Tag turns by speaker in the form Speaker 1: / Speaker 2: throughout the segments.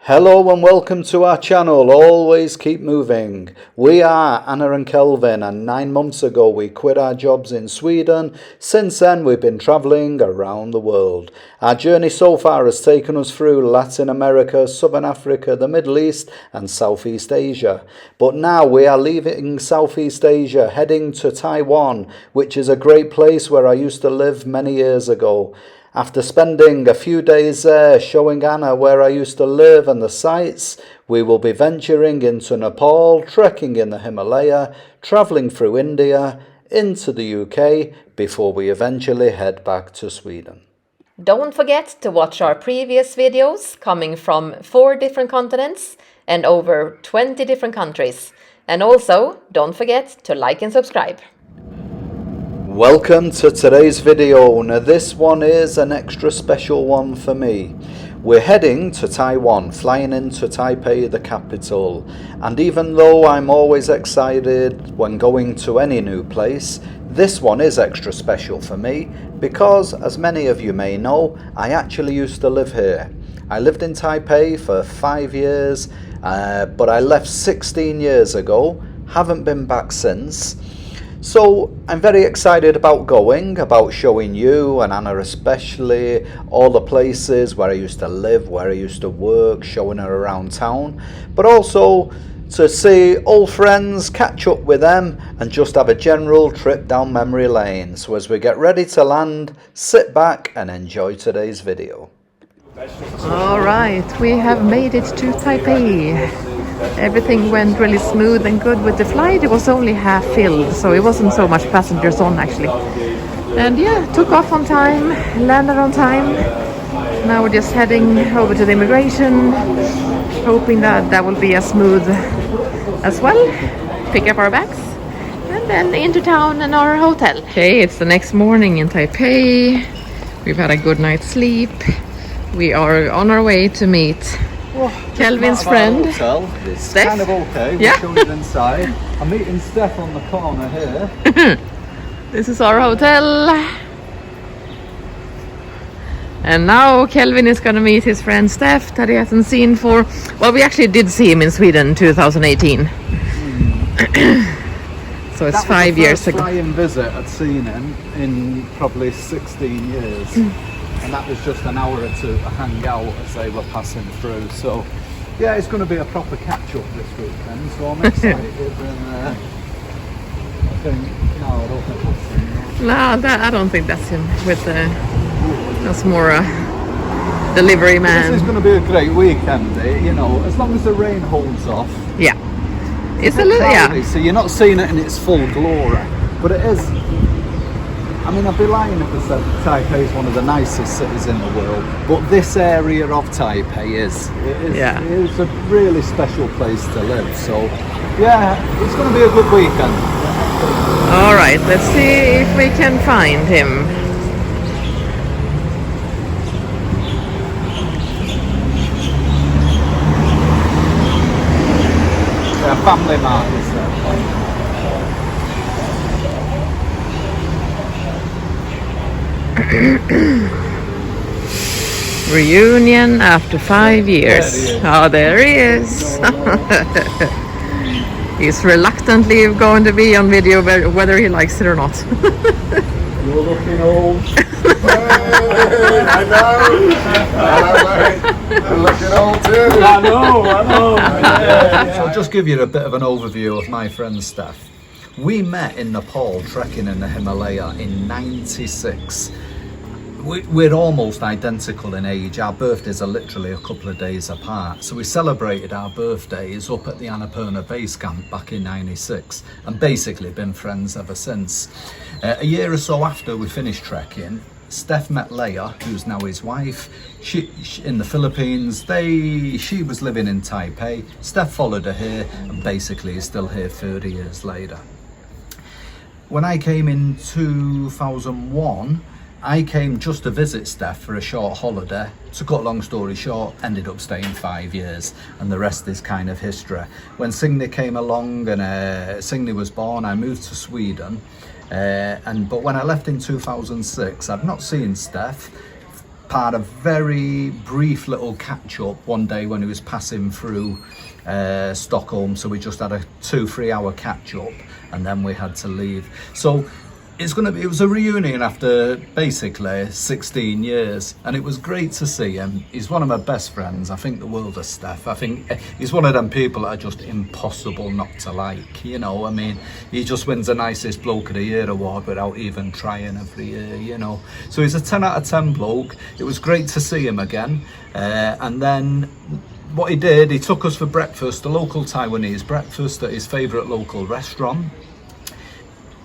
Speaker 1: Hello and welcome to our channel, Always Keep Moving. We are Anna and Kelvin, and 9 months ago we quit our jobs in Sweden. Since then we've been travelling around the world. Our journey so far has taken us through Latin America, Southern Africa, the Middle East and Southeast Asia. But now we are leaving Southeast Asia, heading to Taiwan, which is a great place where I used to live many years ago. After spending a few days there showing Anna where I used to live and the sights, we will be venturing into Nepal, trekking in the Himalaya, travelling through India, into the UK, before we eventually head back to Sweden.
Speaker 2: Don't forget to watch our previous videos coming from 4 different continents and over 20 different countries. And also, don't forget to like and subscribe.
Speaker 1: Welcome to today's video. Now this one is an extra special one for me. We're heading to Taiwan, flying into Taipei, the capital. And even though I'm always excited when going to any new place, this one is extra special for me because, as many of you may know, I actually used to live here. I lived in Taipei for 5 years, but I left 16 years ago, haven't been back since. So I'm very excited about showing you and Anna especially all the places where I used to live, where I used to work, showing her around town, but also to see old friends, catch up with them and just have a general trip down memory lane. So as we get ready to land, sit back and enjoy today's video.
Speaker 3: All right, we have made it to Taipei. Everything went really smooth and good with the flight. It was only half filled, so it wasn't so much passengers on actually. And yeah, took off on time, landed on time. Now we're just heading over to the immigration, hoping that will be as smooth as well. Pick up our bags and then into town and our hotel. Okay, it's the next morning in Taipei. We've had a good night's sleep. We are on our way to meet Kelvin's friend.
Speaker 1: It's
Speaker 3: Steph?
Speaker 1: kind of okay.
Speaker 3: Yeah.
Speaker 1: We'll show you inside. I'm meeting Steph on the corner here.
Speaker 3: This is our hotel. And now Kelvin is going to meet his friend Steph that he hasn't seen for... Well, we actually did see him in Sweden in 2018. So it's 5 years ago.
Speaker 1: That was the first flying visit I'd seen him in probably 16 years. And that was just an hour or two to hang out as they were passing through. So yeah, it's going to be a proper catch-up this weekend, so I'm excited. And I think, no, I don't think that's him.
Speaker 3: No, I don't think that's him. That's more a delivery man.
Speaker 1: This is going to be a great weekend, you know, as long as the rain holds off.
Speaker 3: Yeah. It's a little,
Speaker 1: cloudy,
Speaker 3: yeah.
Speaker 1: so you're not seeing it in its full glory, but it is. I mean, I'd be lying if I said Taipei is one of the nicest cities in the world, but this area of Taipei is. It's a really special place to live. So, yeah, it's going to be a good weekend.
Speaker 3: All right, let's see if we can find him.
Speaker 1: Family markets there.
Speaker 3: Reunion after 5 years. There he is. He's reluctantly going to be on video whether he likes it or not.
Speaker 1: You're looking old.
Speaker 4: I know. You're looking old too.
Speaker 1: I know. So I'll just give you a bit of an overview of my friend Steph. We met in Nepal, trekking in the Himalaya in '96. We're almost identical in age. Our birthdays are literally a couple of days apart. So we celebrated our birthdays up at the Annapurna base camp back in '96 and basically been friends ever since. A year or so after we finished trekking, Steph met Leia, who's now his wife. She in the Philippines. She was living in Taipei. Steph followed her here and basically is still here 30 years later. When I came in 2001, I came just to visit Steph for a short holiday. To cut a long story short, ended up staying 5 years, and the rest is kind of history. When Signe came along and Signe was born, I moved to Sweden. But when I left in 2006, I'd not seen Steph had a very brief little catch up one day when he was passing through Stockholm. So we just had a 2-3 hour catch up, and then we had to leave. So it was a reunion after basically 16 years, and it was great to see him. He's one of my best friends. I think the world of Steph. I think he's one of them people that are just impossible not to like, you know. I mean, he just wins the nicest bloke of the year award without even trying every year, you know. So he's a 10 out of 10 bloke. It was great to see him again. And then what he did, he took us for breakfast, a local Taiwanese breakfast at his favourite local restaurant.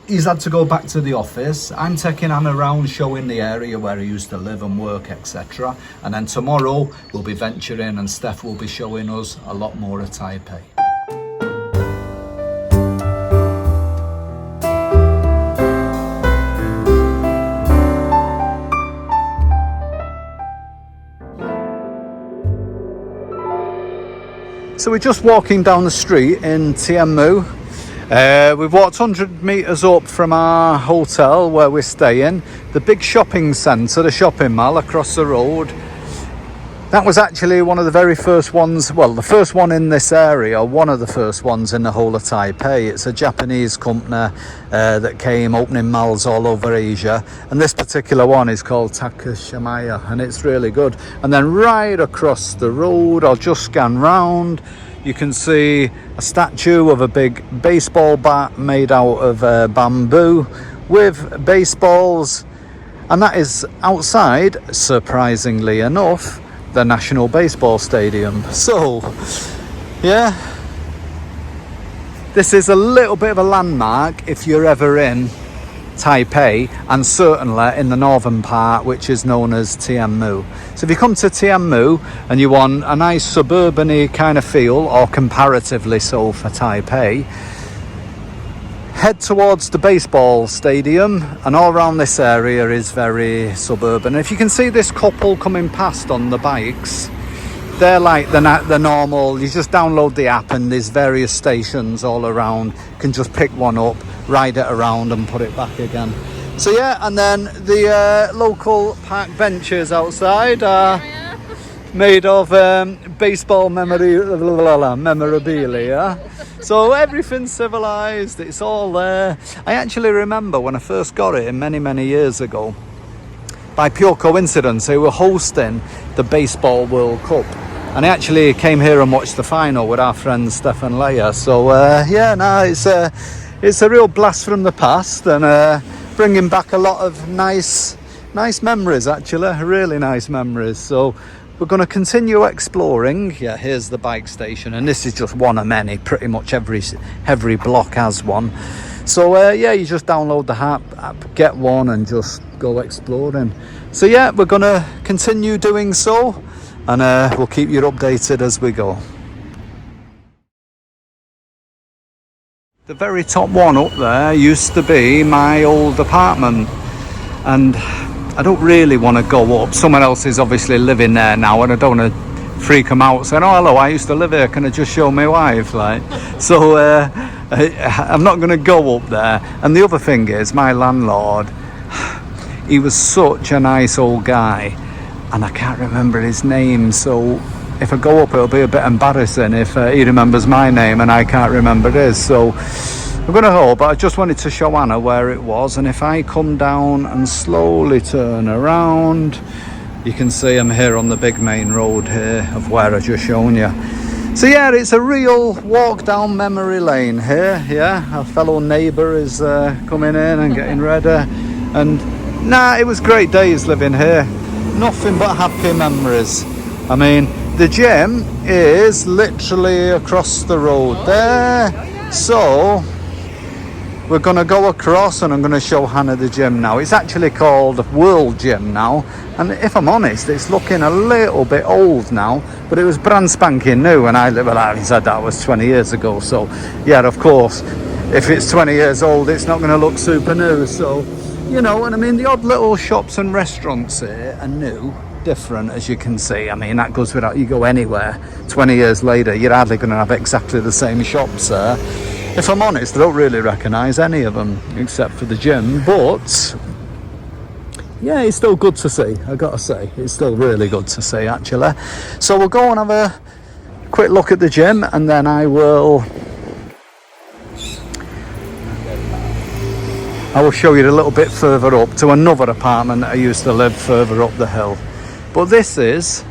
Speaker 1: He's had to go back to the office. I'm taking Anna around, showing the area where he used to live and work, etc. And then tomorrow we'll be venturing, and Steph will be showing us a lot more of Taipei. So we're just walking down the street in Tianmu. We've walked 100 metres up from our hotel where we're staying. The big shopping centre, the shopping mall across the road. That was actually one of the very first ones, well, the first one in this area, one of the first ones in the whole of Taipei. It's a Japanese company that came opening malls all over Asia. And this particular one is called Takashimaya, and it's really good. And then right across the road, I'll just scan round, you can see a statue of a big baseball bat made out of bamboo with baseballs. And that is outside, surprisingly enough, the National Baseball Stadium. So, yeah, this is a little bit of a landmark if you're ever in Taipei, and certainly in the northern part, which is known as Tianmu. So if you come to Tianmu and you want a nice suburban-y kind of feel, or comparatively so for Taipei, head towards the baseball stadium, and all around this area is very suburban. If you can see this couple coming past on the bikes, they're like the normal, you just download the app and there's various stations all around. You can just pick one up, ride it around and put it back again. So yeah, and then the local park benches outside are made of baseball memorabilia. So everything's civilized, it's all there. I actually remember when I first got it many years ago, by pure coincidence, they were hosting the Baseball World Cup. And I actually came here and watched the final with our friends Steph and Leia. So yeah, no, it's a real blast from the past, and bringing back a lot of nice memories, actually, really nice memories. So we're going to continue exploring. Yeah, here's the bike station, and this is just one of many. Pretty much every block has one. So yeah, you just download the app, get one, and just go exploring. So yeah, we're going to continue doing so, and we'll keep you updated as we go. The very top one up there used to be my old apartment, and I don't really want to go up. Someone else is obviously living there now, and I don't want to freak them out saying, "Oh, hello, I used to live here, can I just show my wife?" Like, so I'm not going to go up there. And the other thing is, my landlord, he was such a nice old guy, and I can't remember his name, so if I go up it'll be a bit embarrassing if he remembers my name and I can't remember his. So I'm going to hope, but I just wanted to show Anna where it was. And if I come down and slowly turn around, you can see I'm here on the big main road here of where I just shown you. So yeah, it's a real walk down memory lane here. Yeah, our fellow neighbour is coming in and getting ready. And nah, it was great days living here. Nothing but happy memories. I mean, the gym is literally across the road there. So we're going to go across and I'm going to show Hannah the gym now. It's actually called World Gym now. And if I'm honest, it's looking a little bit old now. But it was brand spanking new when I lived. Well, having said that, was 20 years ago. So yeah, of course, if it's 20 years old, it's not going to look super new. So, you know, and I mean, the odd little shops and restaurants here are new, different, as you can see. I mean, that goes without, you go anywhere 20 years later, you're hardly going to have exactly the same shops there. If I'm honest, I don't really recognise any of them except for the gym, but yeah, it's still good to see, I gotta say. It's still really good to see, actually. So we'll go and have a quick look at the gym, and then I will show you a little bit further up to another apartment that I used to live further up the hill. But this is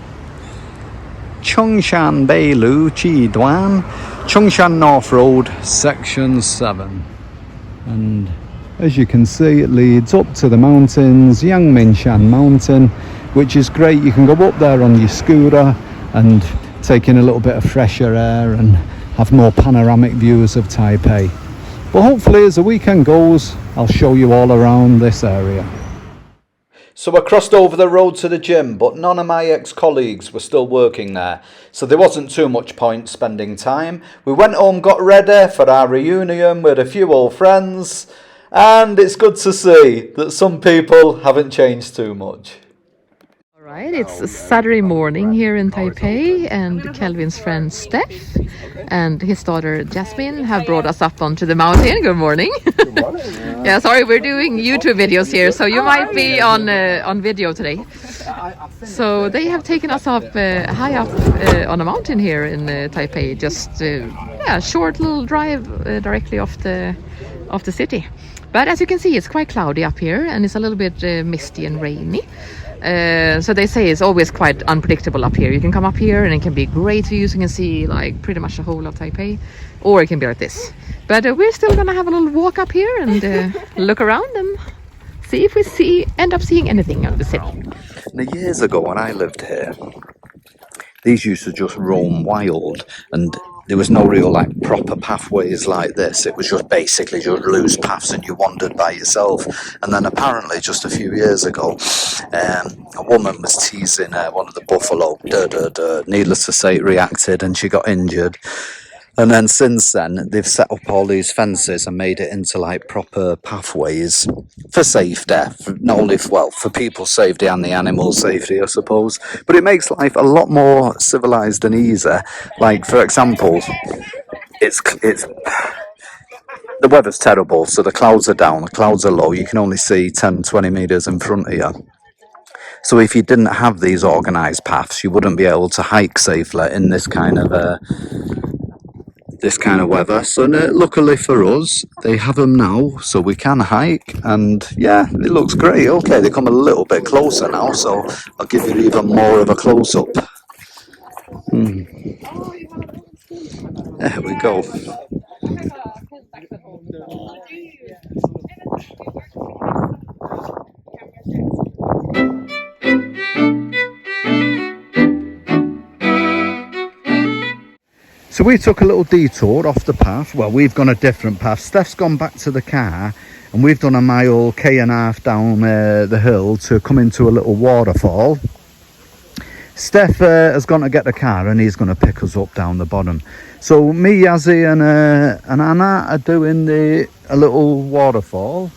Speaker 1: Chongshan Beilu Chi Duan, Chongshan North Road, Section 7. And as you can see, it leads up to the mountains, Yangmingshan Mountain, which is great. You can go up there on your scooter and take in a little bit of fresher air and have more panoramic views of Taipei. But hopefully as the weekend goes, I'll show you all around this area. So I crossed over the road to the gym, but none of my ex-colleagues were still working there, so there wasn't too much point spending time. We went home, got ready for our reunion with a few old friends, and it's good to see that some people haven't changed too much.
Speaker 3: All right, it's Saturday morning here in Taipei, and Kelvin's friend Steph and his daughter Jasmine have brought us up onto the mountain. Good morning. Yeah, sorry, we're doing YouTube videos here, so you might be on video today. So they have taken us up high up on a mountain here in Taipei. Just a short little drive directly off the city. But as you can see, it's quite cloudy up here, and it's a little bit misty and rainy. So they say it's always quite unpredictable up here. You can come up here and it can be great views. You can see like pretty much the whole of Taipei, or it can be like this. But we're still gonna have a little walk up here and look around and see if we end up seeing anything of the city.
Speaker 1: Now, years ago when I lived here, these used to just roam wild, and there was no real like proper pathways like this. It was just basically just loose paths and you wandered by yourself. And then apparently just a few years ago, a woman was teasing one of the buffalo. Needless to say, it reacted and she got injured. And then since then, they've set up all these fences and made it into like proper pathways for safety, not only for people's safety and the animals' safety, I suppose. But it makes life a lot more civilized and easier. Like, for example, it's the weather's terrible, so the clouds are down, the clouds are low. You can only see 10, 20 meters in front of you. So if you didn't have these organized paths, you wouldn't be able to hike safely in this kind of weather. So luckily for us, they have them now, so we can hike, and yeah, it looks great. Okay, they come a little bit closer now, so I'll give you even more of a close-up. There we go. So we took a little detour off the path. Well, we've gone a different path. Steph's gone back to the car, and we've done a mile, K.5 down the hill to come into a little waterfall. Steph has gone to get the car, and he's going to pick us up down the bottom. So me, Yazzie and Anna are doing a little waterfall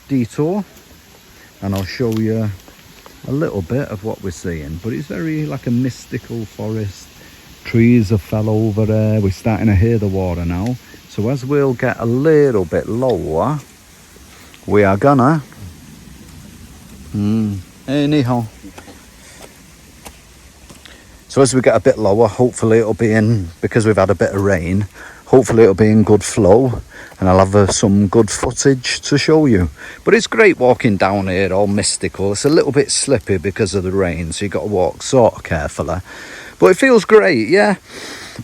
Speaker 1: detour, and I'll show you a little bit of what we're seeing. But it's very like a mystical forest. Trees have fell over there. We're starting to hear the water now. So as we'll get a little bit lower, we are gonna hey, ni hao. So as we get a bit lower, hopefully it'll be in, because we've had a bit of rain, hopefully it'll be in good flow, and I'll have some good footage to show you. But it's great walking down here, all mystical. It's a little bit slippy because of the rain, so you've got to walk sort of carefully. But it feels great, yeah.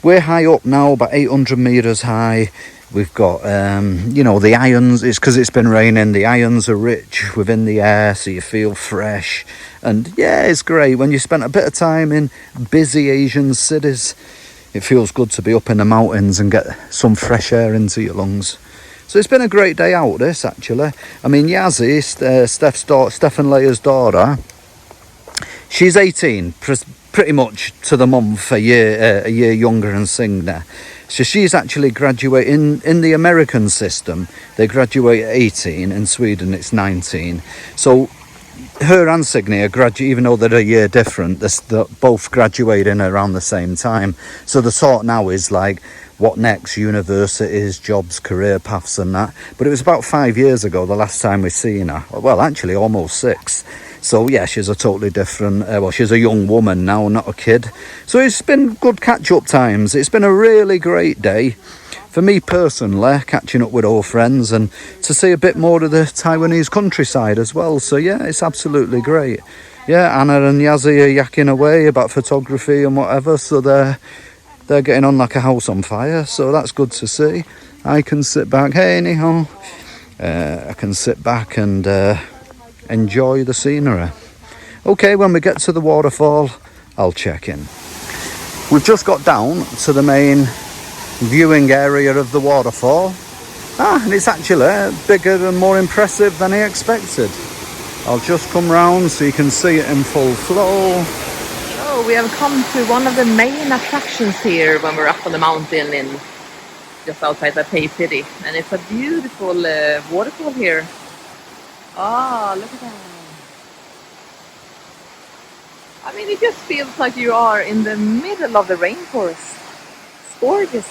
Speaker 1: We're high up now, about 800 meters high. We've got, the ions. It's because it's been raining. The ions are rich within the air, so you feel fresh. And yeah, it's great. When you spent a bit of time in busy Asian cities, it feels good to be up in the mountains and get some fresh air into your lungs. So it's been a great day out, this, actually. I mean, Yazzie, Steph and Leia's daughter, she's 18, pretty much to the month, a year younger than Signa. So she's actually graduating in the American system. They graduate at 18. In Sweden it's 19. So her and Signe are even though they're a year different, they're both graduating around the same time. So the thought now is like, what next? Universities, jobs, career paths and that. But it was about 5 years ago the last time we seen her. Well, actually almost 6. So yeah, she's a totally different, well, she's a young woman now, not a kid. So it's been good catch-up times. It's been a really great day. For me personally, catching up with old friends and to see a bit more of the Taiwanese countryside as well. So yeah, it's absolutely great. Yeah, Anna and Yazzie are yakking away about photography and whatever. So they're getting on like a house on fire. So that's good to see. I can sit back. Hey, ni hao. I can sit back and enjoy the scenery. Okay, when we get to the waterfall, I'll check in. We've just got down to the main viewing area of the waterfall. And it's actually bigger and more impressive than I expected. I'll just come round so you can see it in full flow.
Speaker 3: Oh, we have come to one of the main attractions here when we're up on the mountain in just outside Taipei city, and it's a beautiful waterfall here. Ah, look at that. I mean, it just feels like you are in the middle of the rainforest. It's gorgeous.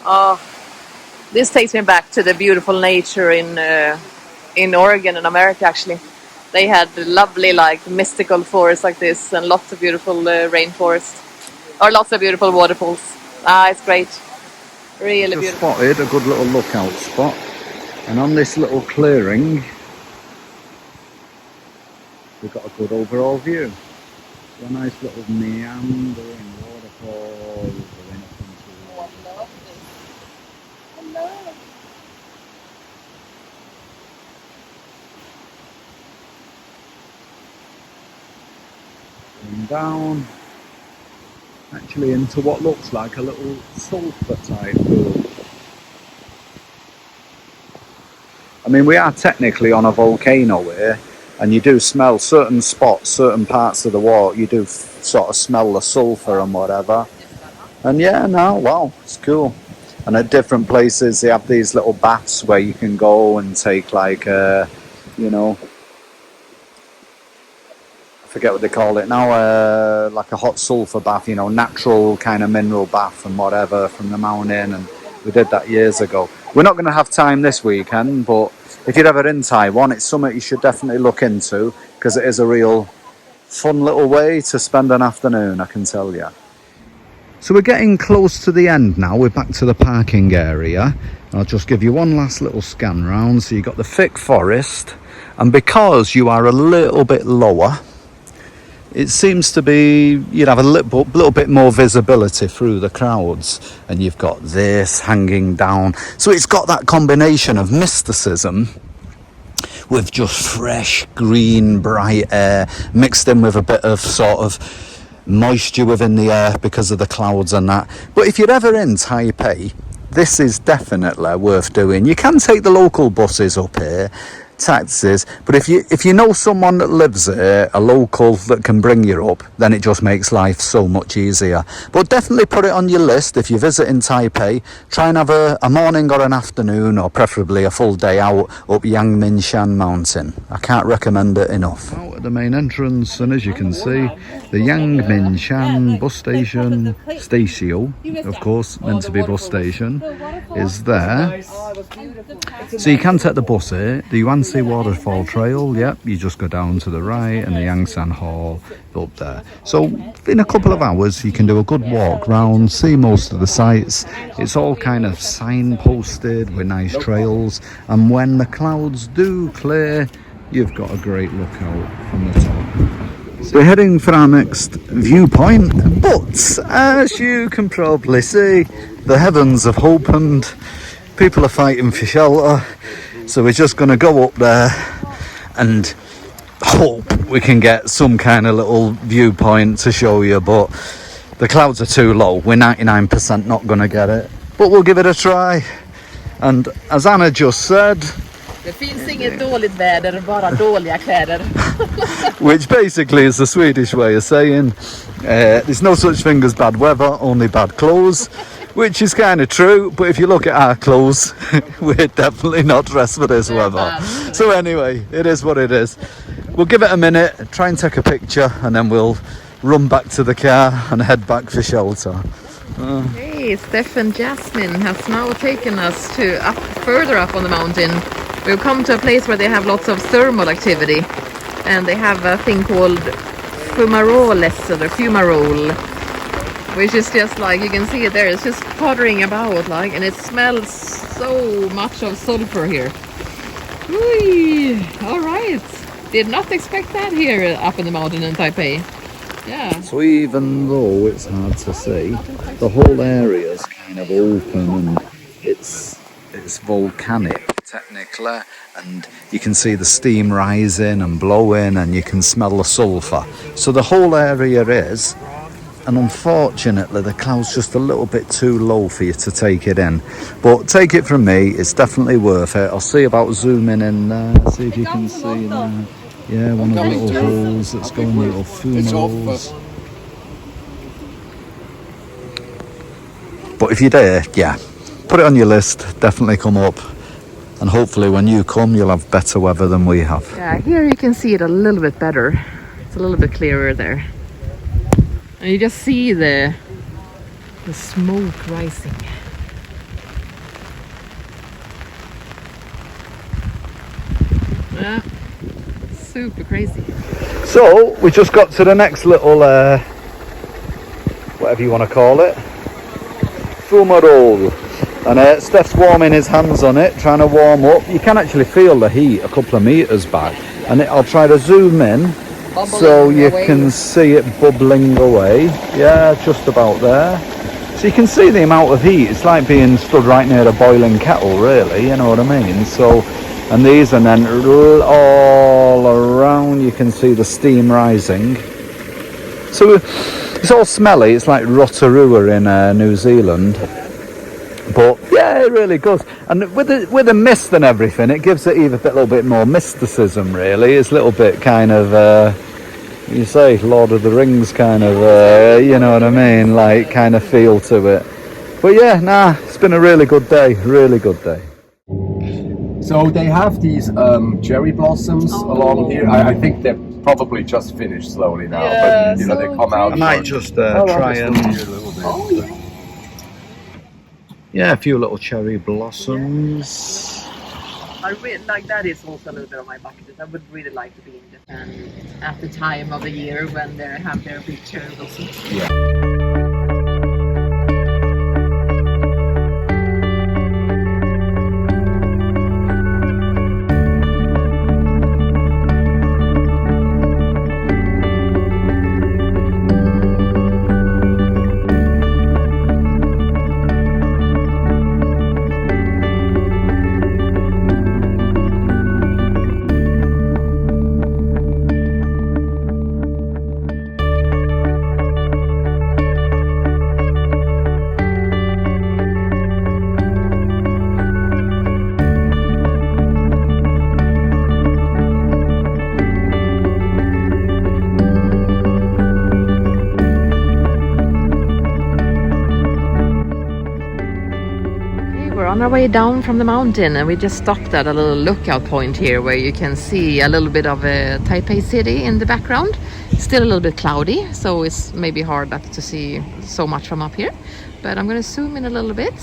Speaker 3: Oh, this takes me back to the beautiful nature in Oregon and America. Actually, they had lovely, like mystical forests like this, and lots of beautiful rainforest, or lots of beautiful waterfalls. Ah, it's great, really
Speaker 1: Just
Speaker 3: beautiful.
Speaker 1: spotted a good little lookout spot, and on this little clearing, we've got a good overall view. So a nice little meandering waterfall going up into. Going down, actually into what looks like a little sulphur type pool. I mean, we are technically on a volcano here, and you do smell certain spots, certain parts of the water, you do sort of smell the sulphur and whatever. And yeah, no, wow, it's cool. And at different places they have these little baths where you can go and take like, you know, I forget what they call it now, like a hot sulphur bath, you know, natural kind of mineral bath and whatever from the mountain, and we did that years ago. We're not going to have time this weekend, but if you're ever in Taiwan, it's something you should definitely look into, because it is a real fun little way to spend an afternoon, I can tell you. So we're getting close to the end now. We're back to the parking area. I'll just give you one last little scan round. So you've got the thick forest, and because you are a little bit lower, it seems to be, you'd have a little bit more visibility through the crowds, and you've got this hanging down. So it's got that combination of mysticism with just fresh, green, bright air, mixed in with a bit of sort of moisture within the air because of the clouds and that. But if you're ever in Taipei, this is definitely worth doing. You can take the local buses up here, taxis, but if you know someone that lives here, a local that can bring you up, then it just makes life so much easier. But definitely put it on your list. If you're visiting Taipei, try and have a morning or an afternoon, or preferably a full day out up Yangmingshan mountain. I can't recommend it enough. Out at the main entrance, and as you can see, the Yangmingshan bus station, of course, meant to be bus station, is there. So you can take the bus here, the Yuanxi Waterfall Trail, yep, you just go down to the right, and the Yangsan Hall up there. So in a couple of hours you can do a good walk round, see most of the sights. It's all kind of signposted with nice trails, and when the clouds do clear, you've got a great lookout from the top. So we're heading for our next viewpoint, but as you can probably see, the heavens have opened, people are fighting for shelter, so we're just going to go up there and hope we can get some kind of little viewpoint to show you, but the clouds are too low. We're 99% not going to get it, but we'll give it a try. And as Anna just said,
Speaker 3: Det finns inget dåligt väder, bara dåliga kläder.
Speaker 1: Which basically is the Swedish way of saying there's no such thing as bad weather, only bad clothes, which is kind of true, but if you look at our clothes, we're definitely not dressed for this weather. So anyway, it is what it is. We'll give it a minute, try and take a picture, and then we'll run back to the car and head back for shelter.
Speaker 3: Hey, Steph and Jasmine has now taken us to further up on the mountain. We've come to a place where they have lots of thermal activity, and they have a thing called fumarole, which is just like, you can see it there, it's just puttering about like, and it smells so much of sulfur here. Whee! All right, did not expect that here up in the mountain in Taipei. Yeah.
Speaker 1: So even though it's hard to see, the whole area is kind of open and it's volcanic technically, and you can see the steam rising and blowing and you can smell the sulphur. So the whole area is, and unfortunately the cloud's just a little bit too low for you to take it in. But take it from me, it's definitely worth it. I'll see about zooming in there, see if you can see there. Yeah, one of the little holes that's going, little fumaroles. But if you're there, yeah, put it on your list, definitely come up. And hopefully when you come, you'll have better weather than we have.
Speaker 3: Yeah, here you can see it a little bit better. It's a little bit clearer there. And you just see the smoke rising. Yeah, super crazy.
Speaker 1: So we just got to the next little, whatever you want to call it, fumarole. And Steph's warming his hands on it, trying to warm up. You can actually feel the heat a couple of meters back. And I'll try to zoom in so you can see it bubbling away. Yeah, just about there. So you can see the amount of heat. It's like being stood right near a boiling kettle, really, you know what I mean? So, and these, and then all around you can see the steam rising. So it's all smelly. It's like Rotorua in New Zealand. But yeah, it really does. And with the mist and everything, it gives it even a little bit more mysticism, really. It's a little bit kind of, you say, Lord of the Rings kind of, you know what I mean, like kind of feel to it. But yeah, nah, it's been a really good day, really good day.
Speaker 4: So they have these cherry blossoms along here. I think they're probably just finished slowly now, but you know, they come out.
Speaker 1: I might just try and... Yeah, a few little cherry blossoms.
Speaker 3: I really like that. Is also a little bit on my bucket list. I would really like to be in Japan at the time of the year when they have their big cherry blossoms.
Speaker 1: Yeah.
Speaker 3: On our way down from the mountain, and we just stopped at a little lookout point here where you can see a little bit of Taipei city in the background. Still a little bit cloudy, so it's maybe hard to see so much from up here, but I'm going to zoom in a little bit.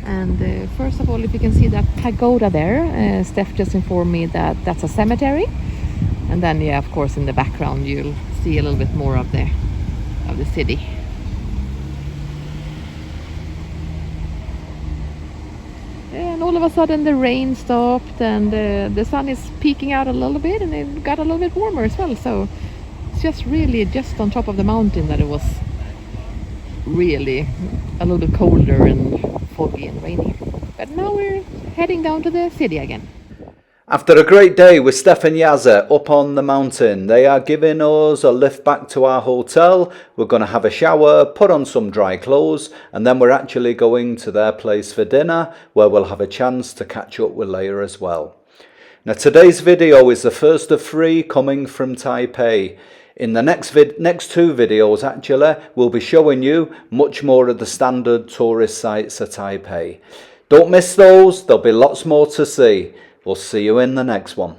Speaker 3: And first of all, if you can see that pagoda there, Steph just informed me that that's a cemetery. And then, yeah, of course, in the background you'll see a little bit more of the city. And all of a sudden the rain stopped, and the sun is peeking out a little bit, and it got a little bit warmer as well. So it's just really just on top of the mountain that it was really a little bit colder and foggy and rainy. But now we're heading down to the city again.
Speaker 1: After a great day with Steph and Yazza up on the mountain, they are giving us a lift back to our hotel. We're going to have a shower, put on some dry clothes, and then we're actually going to their place for dinner, where we'll have a chance to catch up with Leia as well. Now today's video is the first of 3 coming from Taipei. In the next 2 videos actually, we'll be showing you much more of the standard tourist sites of Taipei. Don't miss those, there'll be lots more to see. We'll see you in the next one.